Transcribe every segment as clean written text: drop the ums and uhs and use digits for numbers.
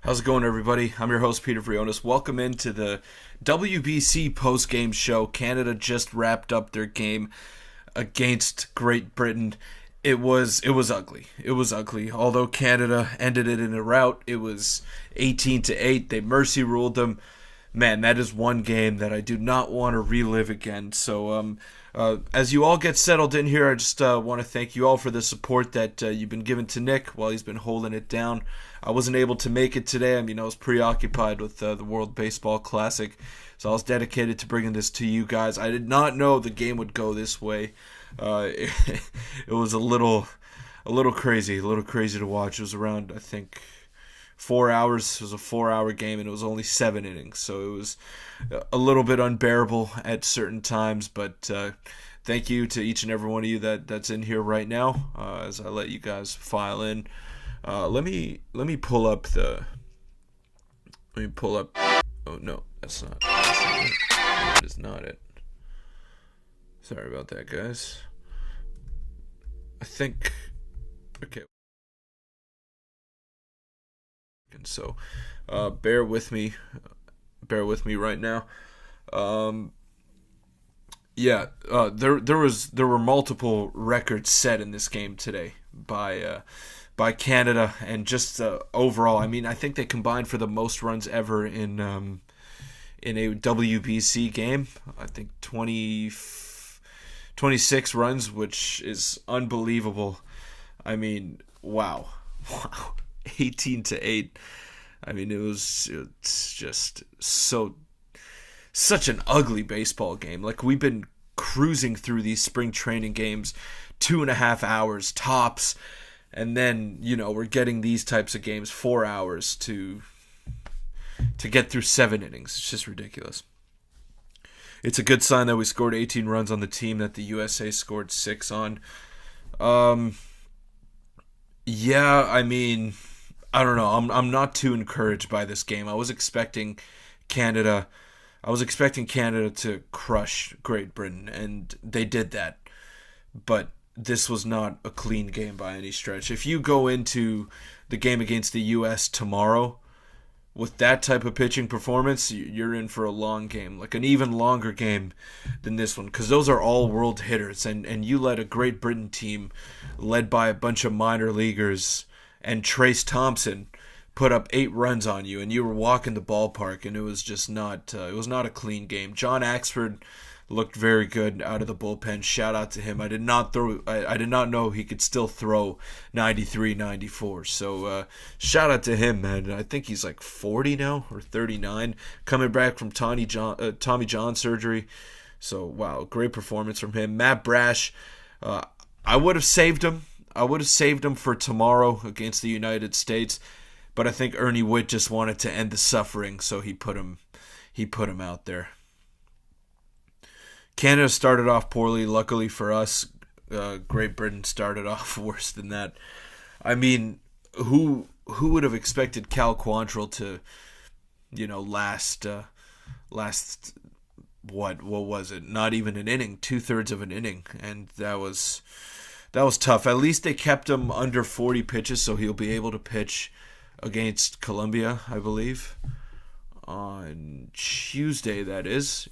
How's it going, everybody? I'm your host, Peter Vryonis. Welcome into the WBC post-game show. Canada just wrapped up their game against Great Britain. It was ugly. It was ugly. Although Canada ended it in a rout, it was 18-8. They mercy ruled them. Man, that is one game that I do not want to relive again. So, as you all get settled in here, I just want to thank you all for the support that you've been giving to Nick while he's been holding it down. I wasn't able to make it today. I mean, I was preoccupied with the World Baseball Classic, so I was dedicated to bringing this to you guys. I did not know the game would go this way. It was a little crazy to watch. It was around, I think, 4 hours. It was a 4-hour game, and it was only 7 innings, so it was a little bit unbearable at certain times. But thank you to each and every one of you that's in here right now. As I let you guys file in, let me pull up the. Let me pull up. Oh no, that's not it. That is not it. Sorry about that, guys. I think. Okay. And so, bear with me right now. There were multiple records set in this game today by Canada, and just overall, I mean, I think they combined for the most runs ever in a WBC game. I think 26 runs, which is unbelievable. I mean, wow. 18-8. I mean, it's just such an ugly baseball game. Like, we've been cruising through these spring training games 2.5 hours tops, and then, we're getting these types of games 4 hours to get through 7 innings. It's just ridiculous. It's a good sign that we scored 18 runs on the team that the USA scored 6 on. Yeah, I mean, I don't know. I'm not too encouraged by this game. I was expecting Canada to crush Great Britain, and they did that. But this was not a clean game by any stretch. If you go into the game against the US tomorrow with that type of pitching performance, you're in for a long game, like an even longer game than this one, because those are all world hitters, and you let a Great Britain team led by a bunch of minor leaguers and Trace Thompson put up 8 runs on you, and you were walking the ballpark, and it was just not it was not a clean game. John Axford looked very good out of the bullpen. Shout out to him. I did not know he could still throw 93, 94. So shout out to him, man. I think he's like 40 now or 39, coming back from Tommy John surgery. So wow, great performance from him. Matt Brash, I would have saved him. I would have saved him for tomorrow against the United States, but I think Ernie Witt just wanted to end the suffering, so he put him out there. Canada started off poorly. Luckily for us, Great Britain started off worse than that. I mean, who would have expected Cal Quantrill to, last what was it? Not even an inning, 2/3 of an inning, and that was tough. At least they kept him under 40 pitches, so he'll be able to pitch against Colombia, I believe. On Tuesday, that is.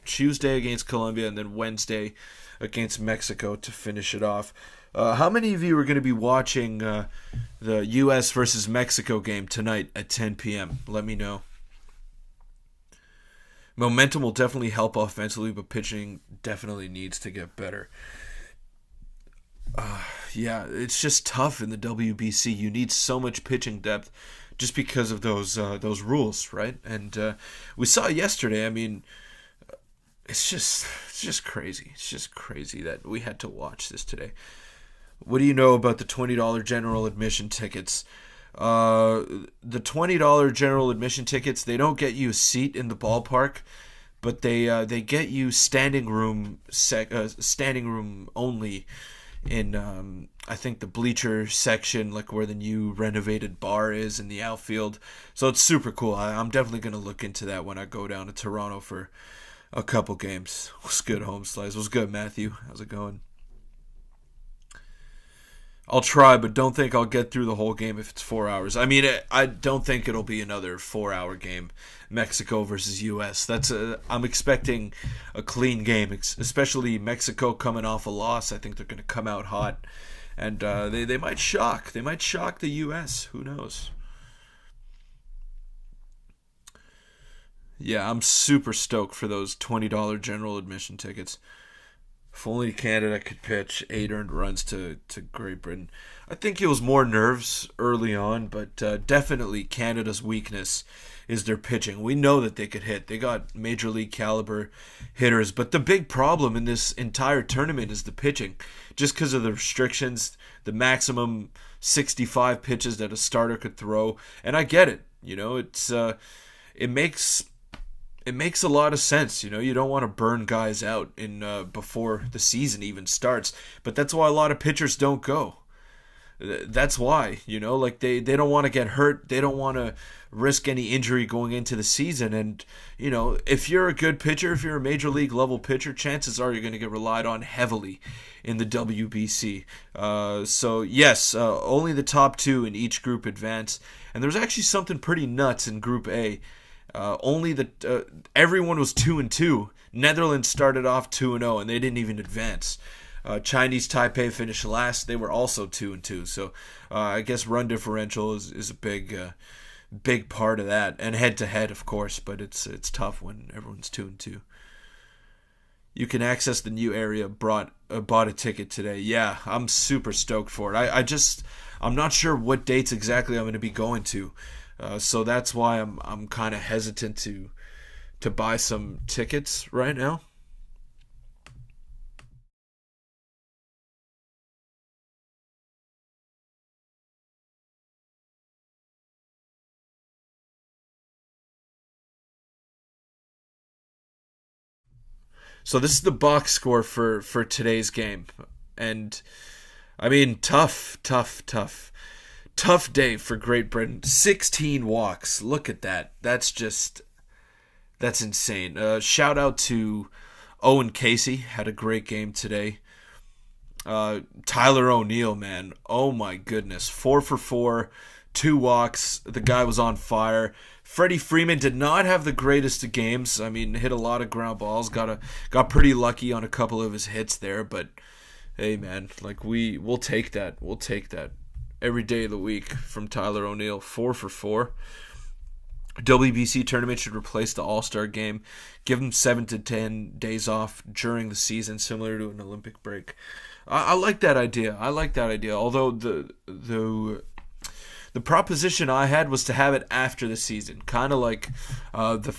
Tuesday against Colombia, and then Wednesday against Mexico to finish it off. How many of you are going to be watching the U.S. versus Mexico game tonight at 10 p.m.? Let me know. Momentum will definitely help offensively, but pitching definitely needs to get better. It's just tough in the WBC. You need so much pitching depth just because of those rules, right? And we saw yesterday. I mean, it's just crazy. It's just crazy that we had to watch this today. What do you know about the $20 general admission tickets? The $20 general admission tickets, they don't get you a seat in the ballpark, but they get you standing room only in I think the bleacher section, like where the new renovated bar is in the outfield. So it's super cool. I'm definitely going to look into that when I go down to Toronto for a couple games. What's good, Home Slice? What's good, Matthew? How's it going? I'll try, but don't think I'll get through the whole game if it's 4 hours. I mean, I don't think it'll be another 4 hour game. Mexico versus U.S. I'm expecting a clean game, especially Mexico coming off a loss. I think they're going to come out hot, and they might shock. They might shock the U.S. Who knows? Yeah, I'm super stoked for those $20 general admission tickets. If only Canada could pitch 8 earned runs to Great Britain. I think it was more nerves early on, but definitely Canada's weakness is their pitching. We know that they could hit. They got major league caliber hitters, but the big problem in this entire tournament is the pitching. Just because of the restrictions, the maximum 65 pitches that a starter could throw, and I get it. It makes a lot of sense. You don't want to burn guys out in before the season even starts. But that's why a lot of pitchers don't go. That's why, like they don't want to get hurt. They don't want to risk any injury going into the season. And, if you're a good pitcher, if you're a major league level pitcher, chances are you're going to get relied on heavily in the WBC. So, yes, only the top two in each group advance. And there's actually something pretty nuts in Group A. Everyone was 2-2. Netherlands started off 2-0, and they didn't even advance. Chinese Taipei finished last. They were also 2-2. So I guess run differential is a big part of that, and head to head, of course. But it's tough when everyone's 2-2. You can access the new area. Bought a ticket today. Yeah, I'm super stoked for it. I'm not sure what dates exactly I'm going to be going to. So that's why I'm kind of hesitant to buy some tickets right now. So this is the box score for today's game, and I mean tough day for Great Britain. 16 walks. Look at that. That's insane. Shout out to Owen Casey. Had a great game today. Tyler O'Neill, man. Oh my goodness. 4 for 4, 2 walks. The guy was on fire. Freddie Freeman did not have the greatest of games. I mean, hit a lot of ground balls. Got pretty lucky on a couple of his hits there, but hey man, like we'll take that. We'll take that every day of the week from Tyler O'Neill. 4 for 4. WBC tournament should replace the All-Star game. Give them 7 to 10 days off during the season, similar to an Olympic break. I like that idea. Although the proposition I had was to have it after the season, kind of like the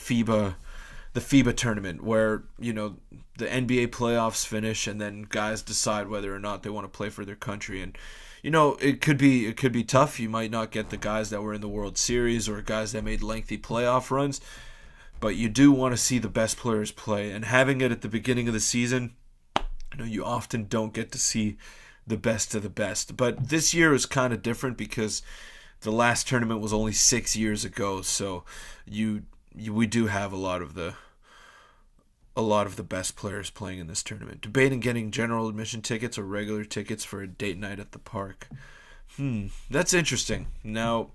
FIBA tournament, where the NBA playoffs finish and then guys decide whether or not they want to play for their country. And it could be tough. You might not get the guys that were in the World Series or guys that made lengthy playoff runs, but you do want to see the best players play. And having it at the beginning of the season, you often don't get to see the best of the best. But this year is kind of different because the last tournament was only 6 years ago, so we do have a lot of the best players playing in this tournament. Debating getting general admission tickets or regular tickets for a date night at the park. That's interesting. Now,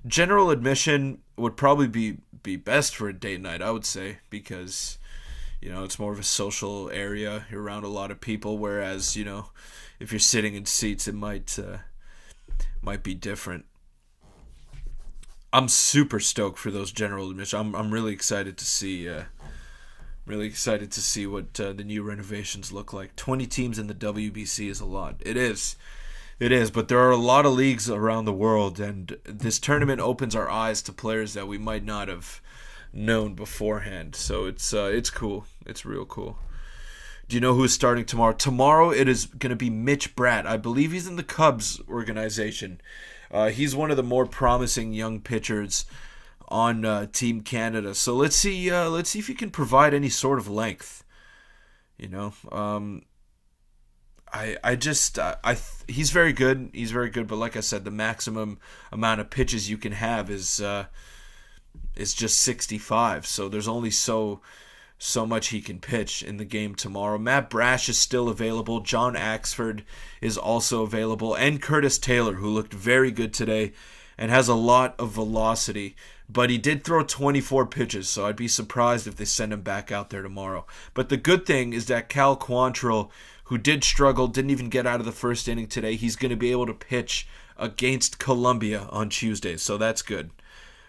general admission would probably be best for a date night, I would say, because it's more of a social area. You're around a lot of people, whereas if you're sitting in seats, it might be different. I'm super stoked for those general admission. I'm really excited to see. Really excited to see what the new renovations look like. 20 teams in the WBC is a lot. It is, but there are a lot of leagues around the world, and this tournament opens our eyes to players that we might not have known beforehand. So it's cool. It's real cool. Do you know who's starting tomorrow? Tomorrow it is going to be Mitch Bratt. I believe he's in the Cubs organization. He's one of the more promising young pitchers on Team Canada. So let's see if he can provide any sort of length. He's very good. He's very good, but like I said, the maximum amount of pitches you can have is just 65. So there's only so so much he can pitch in the game tomorrow. Matt Brash is still available. John Axford is also available. And Curtis Taylor, who looked very good today and has a lot of velocity. But he did throw 24 pitches, so I'd be surprised if they send him back out there tomorrow. But the good thing is that Cal Quantrill, who did struggle, didn't even get out of the first inning today, he's going to be able to pitch against Columbia on Tuesday, so that's good.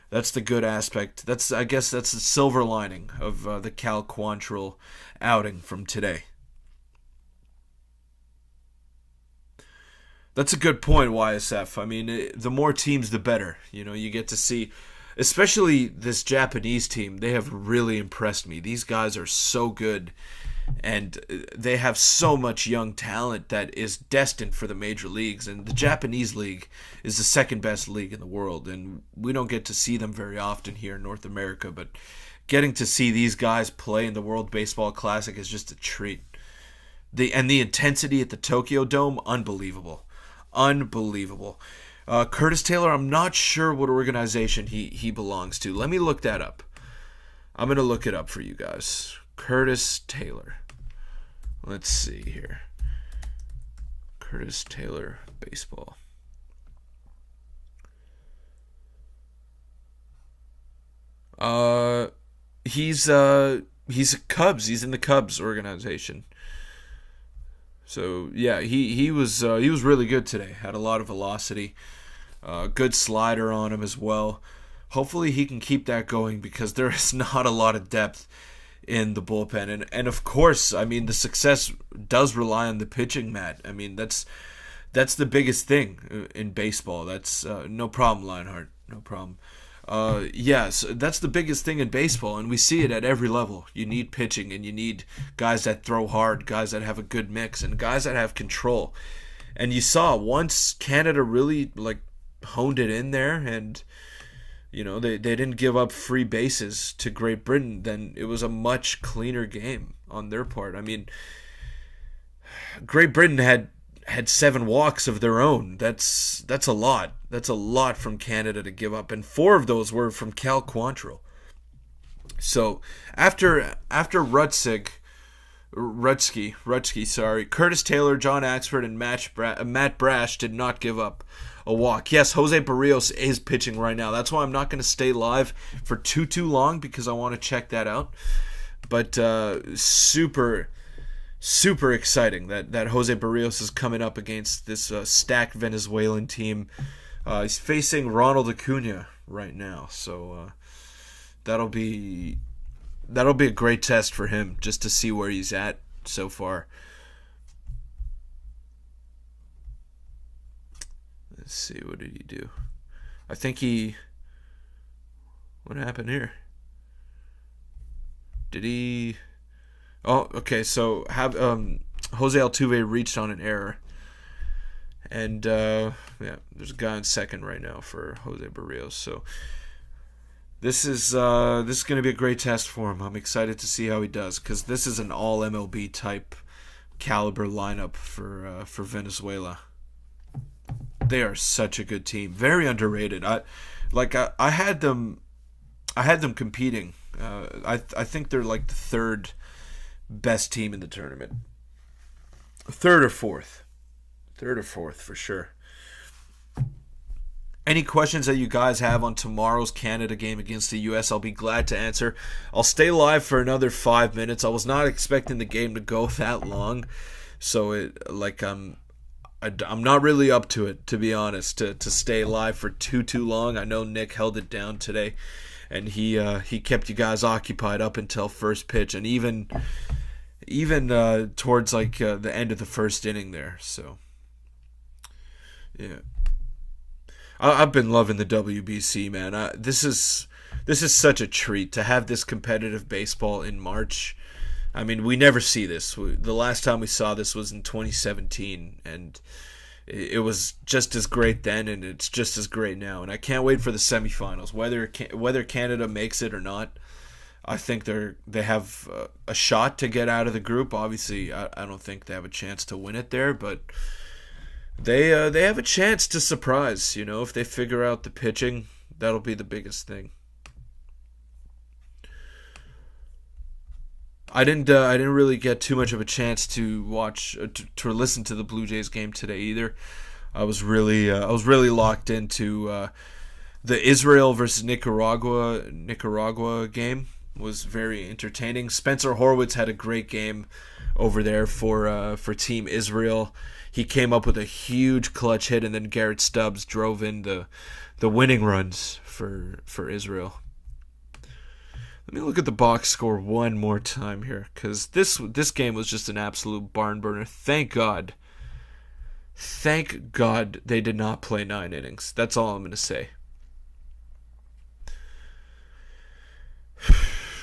That's the good aspect. I guess that's the silver lining of the Cal Quantrill outing from today. That's a good point, YSF. I mean, the more teams, the better. You get to see, especially this Japanese team, they have really impressed me. These guys are so good, and they have so much young talent that is destined for the major leagues. And the Japanese league is the second best league in the world, and we don't get to see them very often here in North America, but getting to see these guys play in the World Baseball Classic is just a treat. The intensity at the Tokyo Dome, unbelievable. Curtis Taylor, I'm not sure what organization he belongs to. Let me look that up. I'm going to look it up for you guys. Curtis Taylor. Let's see here. Curtis Taylor baseball. He's a Cubs. He's in the Cubs organization. So yeah, he was really good today. Had a lot of velocity. Good slider on him as well. Hopefully he can keep that going because there is not a lot of depth in the bullpen. And of course, I mean, the success does rely on the pitching, Matt. I mean, that's the biggest thing in baseball. That's no problem, Lionheart. No problem. Yes, that's the biggest thing in baseball, and we see it at every level. You need pitching, and you need guys that throw hard, guys that have a good mix, and guys that have control. And you saw once Canada really honed it in there, and they didn't give up free bases to Great Britain, then it was a much cleaner game on their part. I mean, Great Britain had 7 walks of their own. That's a lot. That's a lot from Canada to give up, and 4 of those were from Cal Quantrill. So after Rutsky, Curtis Taylor, John Axford, and Matt Brash did not give up a walk. Yes, Jose Berrios is pitching right now. That's why I'm not going to stay live for too long, because I want to check that out. But super exciting that Jose Berrios is coming up against this stacked Venezuelan team. He's facing Ronald Acuna right now, so that'll be a great test for him, just to see where he's at so far. Let's see, what did he do? I think what happened here? Did he... Oh, okay, so Jose Altuve reached on an error. And, there's a guy on second right now for Jose Berrios. So this is going to be a great test for him. I'm excited to see how he does, because this is an all-MLB type caliber lineup for Venezuela. They are such a good team. Very underrated. I had them competing. I think they're like the third best team in the tournament. Third or fourth for sure. Any questions that you guys have on tomorrow's Canada game against the US, I'll be glad to answer. I'll stay live for another 5 minutes. I was not expecting the game to go that long, so I'm not really up to it, to be honest, to stay live for too long. I know Nick held it down today, and he kept you guys occupied up until first pitch, and even towards the end of the first inning there. So yeah, I've been loving the WBC, man. This is such a treat to have this competitive baseball in March. I mean, we never see this. The last time we saw this was in 2017, and it was just as great then, and it's just as great now. And I can't wait for the semifinals, whether Canada makes it or not. I think they have a shot to get out of the group. Obviously, I don't think they have a chance to win it there, but they have a chance to surprise. If they figure out the pitching, that'll be the biggest thing. I didn't really get too much of a chance to watch to listen to the Blue Jays game today either. I was really locked into the Israel versus Nicaragua game. Was very entertaining. Spencer Horwitz had a great game over there for Team Israel. He came up with a huge clutch hit, and then Garrett Stubbs drove in the winning runs for Israel. Let me look at the box score one more time here, because this game was just an absolute barn burner. Thank God they did not play 9 innings. That's all I'm going to say.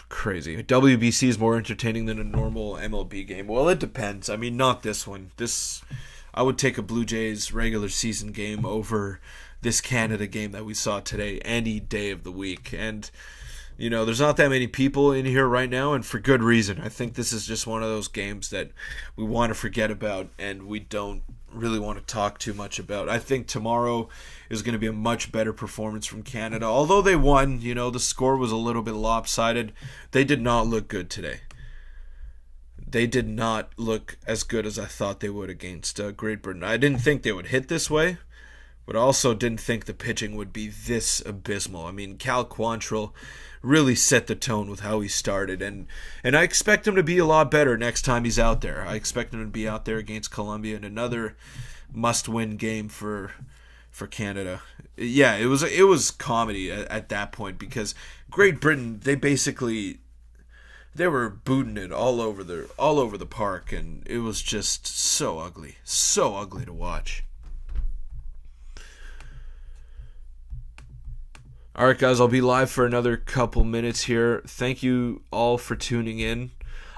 Crazy. WBC is more entertaining than a normal MLB game. Well, it depends. I mean, not this one. I would take a Blue Jays regular season game over this Canada game that we saw today any day of the week. And there's not that many people in here right now, and for good reason. I think this is just one of those games that we want to forget about and we don't really want to talk too much about. I think tomorrow is going to be a much better performance from Canada. Although they won, the score was a little bit lopsided. They did not look good today. They did not look as good as I thought they would against Great Britain. I didn't think they would hit this way, but I also didn't think the pitching would be this abysmal. I mean, Cal Quantrill really set the tone with how he started, and I expect him to be a lot better next time he's out there. I expect him to be out there against Colombia in another must-win game for Canada. Yeah, it was comedy at that point, because Great Britain, they were booting it all over the park, and it was just so ugly to watch. All right, guys, I'll be live for another couple minutes here. Thank you all for tuning in.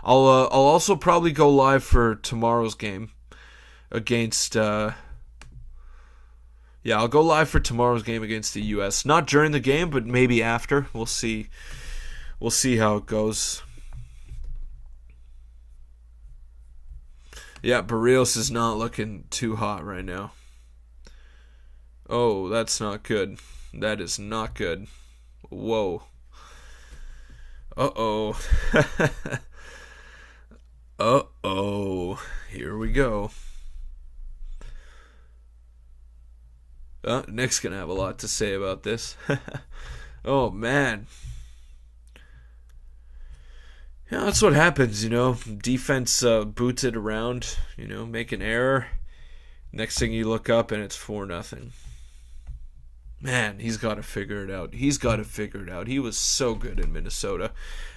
I'll also probably go live for tomorrow's game against. I'll go live for tomorrow's game against the U.S. Not during the game, but maybe after. We'll see. We'll see how it goes. Yeah, Berrios is not looking too hot right now. Oh, that's not good. That is not good. Whoa. Uh-oh. Uh-oh. Here we go. Nick's going to have a lot to say about this. Oh, man. Yeah, that's what happens, Defense boots it around, make an error. Next thing you look up and it's 4-0. Man, he's got to figure it out. He was so good in Minnesota.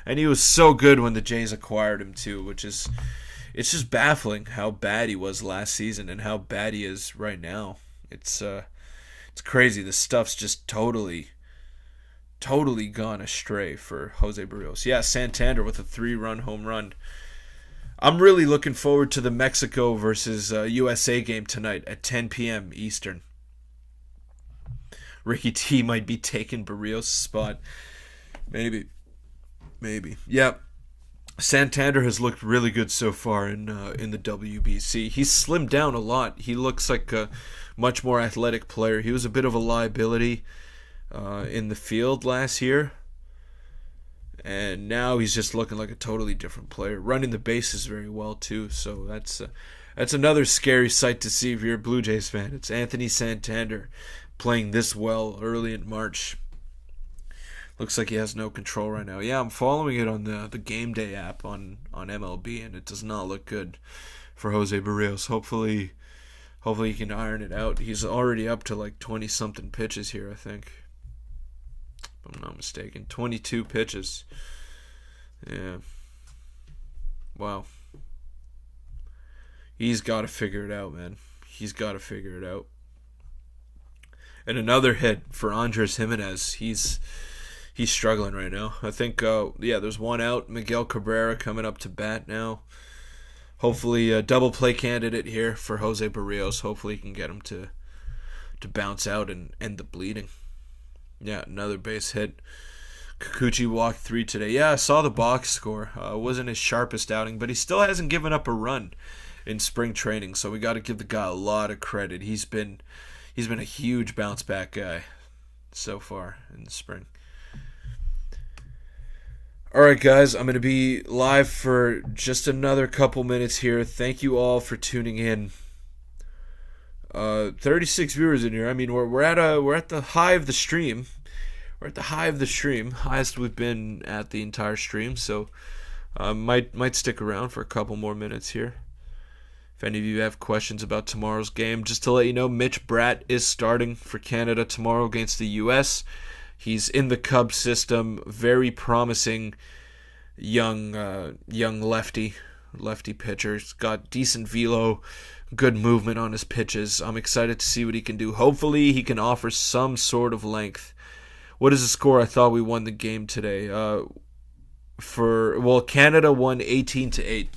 And he was so good when the Jays acquired him, too, it's just baffling how bad he was last season and how bad he is right now. It's crazy. The stuff's just totally gone astray for Jose Berrios. Yeah, Santander with a 3-run home run. I'm really looking forward to the Mexico versus USA game tonight at 10 p.m. Eastern. Ricky T might be taking Berrios' spot. Maybe. Yep. Santander has looked really good so far in the WBC. He's slimmed down a lot. He looks like a much more athletic player. He was a bit of a liability in the field last year. And now he's just looking like a totally different player. Running the bases very well, too. So that's another scary sight to see if you're a Blue Jays fan. It's Anthony Santander playing this well early in March. Looks like he has no control right now. Yeah, I'm following it on the Game Day app on MLB, and it does not look good for Jose Berrios. Hopefully he can iron it out. He's already up to like 20-something pitches here, I think. If I'm not mistaken. 22 pitches. Yeah. Wow. He's got to figure it out, man. He's got to figure it out. And another hit for Andres Jimenez. He's struggling right now. I think, there's one out. Miguel Cabrera coming up to bat now. Hopefully a double play candidate here for Jose Berrios. Hopefully he can get him to bounce out and end the bleeding. Yeah, another base hit. Kikuchi walked 3 today. Yeah, I saw the box score. Wasn't his sharpest outing, but he still hasn't given up a run in spring training, so we got to give the guy a lot of credit. He's been a huge bounce back guy so far in the spring. All right, guys, I'm going to be live for just another couple minutes here. Thank you all for tuning in. 36 viewers in here. I mean, we're at the high of the stream. We're at the high of the stream, highest we've been at the entire stream. So, might stick around for a couple more minutes here. If any of you have questions about tomorrow's game, just to let you know, Mitch Bratt is starting for Canada tomorrow against the U.S. He's in the Cubs system, very promising young lefty pitcher. He's got decent velo, good movement on his pitches. I'm excited to see what he can do. Hopefully he can offer some sort of length. What is the score? I thought we won the game today. Canada won 18-8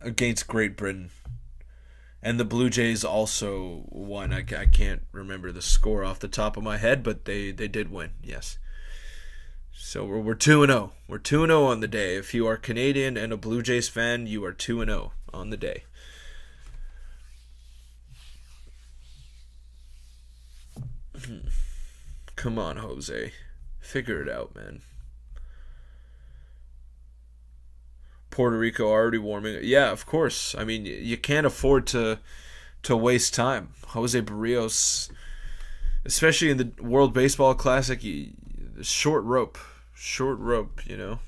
against Great Britain. And the Blue Jays also won. I can't remember the score off the top of my head, but they did win, yes. So we're 2-0. We're 2-0 on the day. If you are Canadian and a Blue Jays fan, you are 2-0 on the day. Come on, Jose. Figure it out, man. Puerto Rico already warming. Yeah, of course. I mean, you can't afford to waste time. Jose Berrios, especially in the World Baseball Classic, short rope, you know.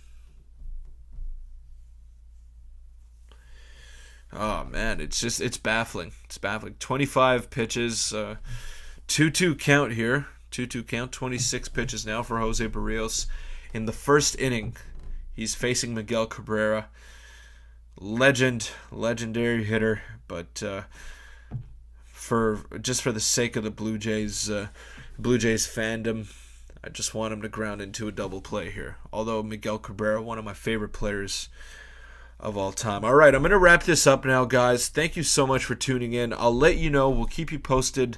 Oh man, it's baffling. It's baffling. 25 pitches, 2-2 count here. 2-2 count. 26 pitches now for Jose Berrios in the first inning. He's facing Miguel Cabrera, legendary hitter, but for the sake of the Blue Jays fandom, I just want him to ground into a double play here. Although Miguel Cabrera, one of my favorite players of all time. All right, I'm going to wrap this up now, guys. Thank you so much for tuning in. I'll let you know. We'll keep you posted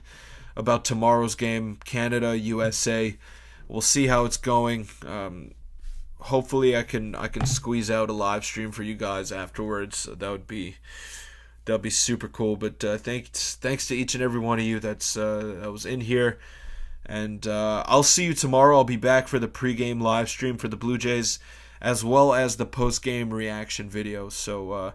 about tomorrow's game, Canada, USA. We'll see how it's going. Hopefully I can squeeze out a live stream for you guys afterwards. That would be super cool. But thanks to each and every one of you that was in here. And I'll see you tomorrow. I'll be back for the pregame live stream for the Blue Jays, as well as the postgame reaction video. So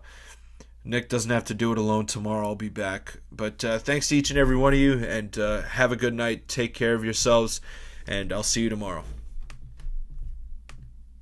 Nick doesn't have to do it alone tomorrow. I'll be back. But thanks to each and every one of you, and have a good night. Take care of yourselves, and I'll see you tomorrow.